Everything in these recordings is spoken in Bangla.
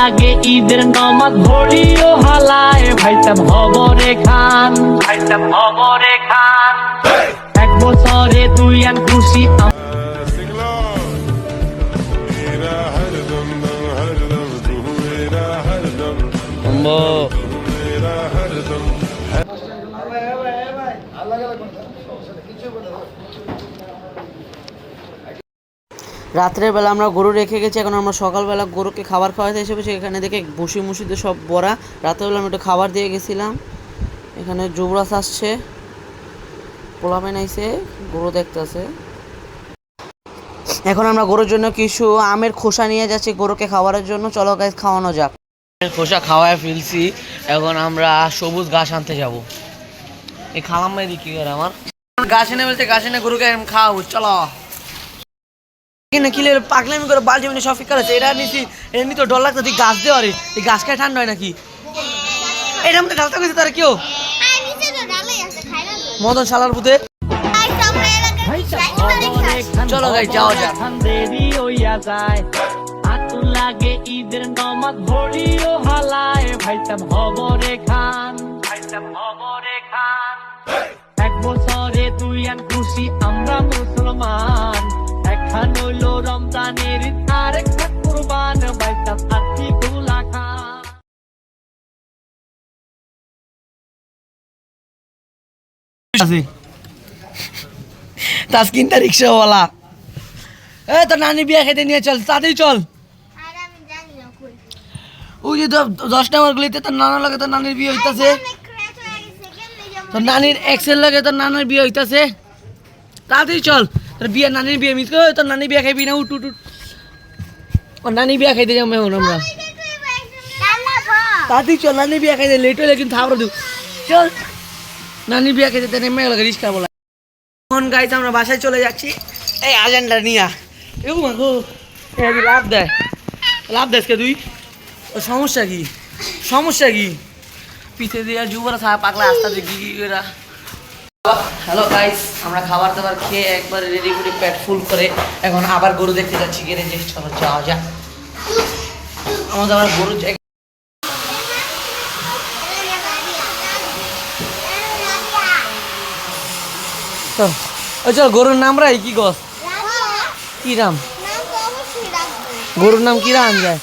লাগে ঈদের নামাজ ভরিও হালায় ভাইতাম হবরে খান এক বছরে তুই আন খুশি রাত্রের বেলা আমরা গরু রেখে গেছি, এখন আমরা সকালবেলা গরুকে খাবার খাওয়াতে এসে বসে। এখানে দেখে ভুসি মুসিতে সব ভরা। রাত্রেবেলা আমি একটু খাবার দিয়ে গেছিলাম। এখানে যুবরাজ আসছে, পোলাপাইন আইছে, গরু দেখতেছে। এখন আমরা গরুর জন্য কিছু আমের খোসা নিয়ে যাচ্ছি গরুকে খাওয়ানোর জন্য। চলো গাইস, খাওয়ানো যাক। খোসা খাওয়ায় ফেলছি, এখন আমরা সবুজ ঘাস আনতে যাব। এই খালাম্মাই দিকে আমার ঘাস এনে বলতে, ঘাস এনে গরুকে খাওয়াবো। চলো কিলে পাগলামি করে বালতি মানে সব ফিকার আছে। এটা নিচ্ছি, এমনি তো ডর লাগতো তুই গাছ দেওয়া রে, এই গাছ খায় ঠান্ডা হয় নাকি? এটা আমাদের ঢালতে গেছে তারা কেউ মদন শালার বুধে। চলো গাই যাওয়া যাক। দেরি হইয়া যায় আতুল লাগে ঈদের নামাজ ভরিও হালায় ভাইতাম হবরে খান এক বছরে তুই আন খুশি আমরা মুসলমান। একখান হইল রমজানের আরেক কুরবান ভাইতাম আরতি গুলা খান। তাসকিনটা রিক্সাওয়ালা, এ তোর নানি বিয়ে খেতে নিয়ে চল, তাড়াতাড়ি চল। ওই যে 10 নম্বর গলিতে তোর নানা লাগে, তোর নানির বিয়ে হইতাছে। তোর নানির এক্সেল লাগে, তোর নানার বিয়ে হইতাছে। তাড়াতাড়ি চল, তোর বিয়ে নানির বিয়ে মিস করে। তোর নানি বিয়ে খাইবি না? উঠ উঠ উঠ, ওর নানি বিয়ে খাইতে যাবো এখন আমরা। তাড়াতাড়ি চল, নানি বিয়ে খাইতে লেট হলে কিন্তু থাবড়া দেব। চল, নানি বিয়ে খাইতে নেমে গেল রিক্সা বলা। এখন গাইজ আমরা বাসায় চলে যাচ্ছি। এই আজানটা নিয়া লাভ দেয়, লাভ দেয় তুই। ও সমস্যা কি পিঠে দিয়ে যুবরা থাকা পাকলা আস্তা দেখি কি করে। হ্যালো গাইজ, আমরা খাবার দাবার খেয়ে একবারে রেডি করে পেট ফুল করে এখন আবার গরু দেখতে যাচ্ছি গ্যারেজে। চলো যাওয়া যাক। আমাদের আবার গরু চল। গরুর নাম রাই কি গছ? কি নাম? গরুর নাম কি রাম যায়?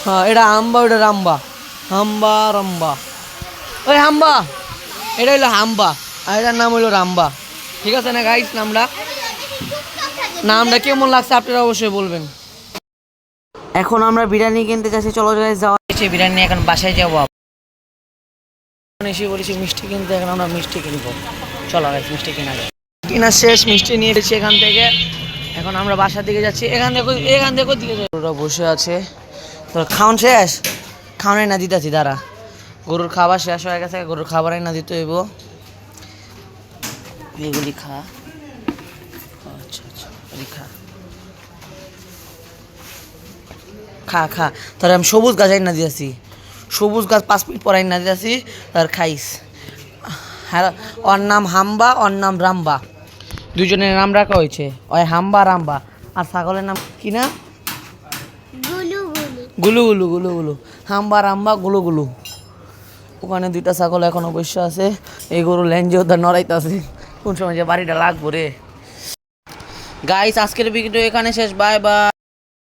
হ্যাঁ, এটা হাম্বা, ওটা রাম্বা। হাম্বা রাম্বা, ওই হাম্বা, এটা হইলো হাম্বা আর এটার নাম হইলো রাম্বা। ঠিক আছে না গাইস? নামটা কেমন লাগছে আপনারা অবশ্যই বলবেন। এখন আমরা বিরিয়ানি কিনতে যাচ্ছি। চলো গাইস যাওয়া হয়েছে বিরিয়ানি, এখন বাসায় যাবো। এসে বলেছি মিষ্টি কিনতে, এখন আমরা মিষ্টি কিনবো। চলো গাইস মিষ্টি কিনা শেষ, মিষ্টি নিয়ে এসেছি এখান থেকে। এখন আমরা বাসার দিকে যাচ্ছি। এখান থেকে দিকে ওরা বসে আছে। তোর খাওয়ান শেষ? খাওয়ানোই না দিতেছি, দাঁড়া। গরুর খাবার শেষ হয়ে গেছে, গরুর খাবারই না দিতে হইব। এগুলি খা। আচ্ছা খা। তোর আমি সবুজ গাছ আইনা দিয়েছি, সবুজ গাছ 5 মিনিট পর আইনা দিয়েছি, তার খাইস। হ্যাঁ, ওর নাম হাম্বা, ওর নাম রাম্বা। দুজনের নাম রাখা হয়েছে, ওই হাম্বা রাম্বা। আর ছাগলের নাম কি না? গুলু। হাম্বা রাম্বা গুলু। ওখানে 2টা ছাগল এখন অবশ্য আছে। এই গরু ল্যাঞ্জে ওদের নড়াইতেছে, কোন সময় যে বাড়িটা লাগবো রে। গাইস আজকের ভিডিও এখানে শেষ। Bye bye.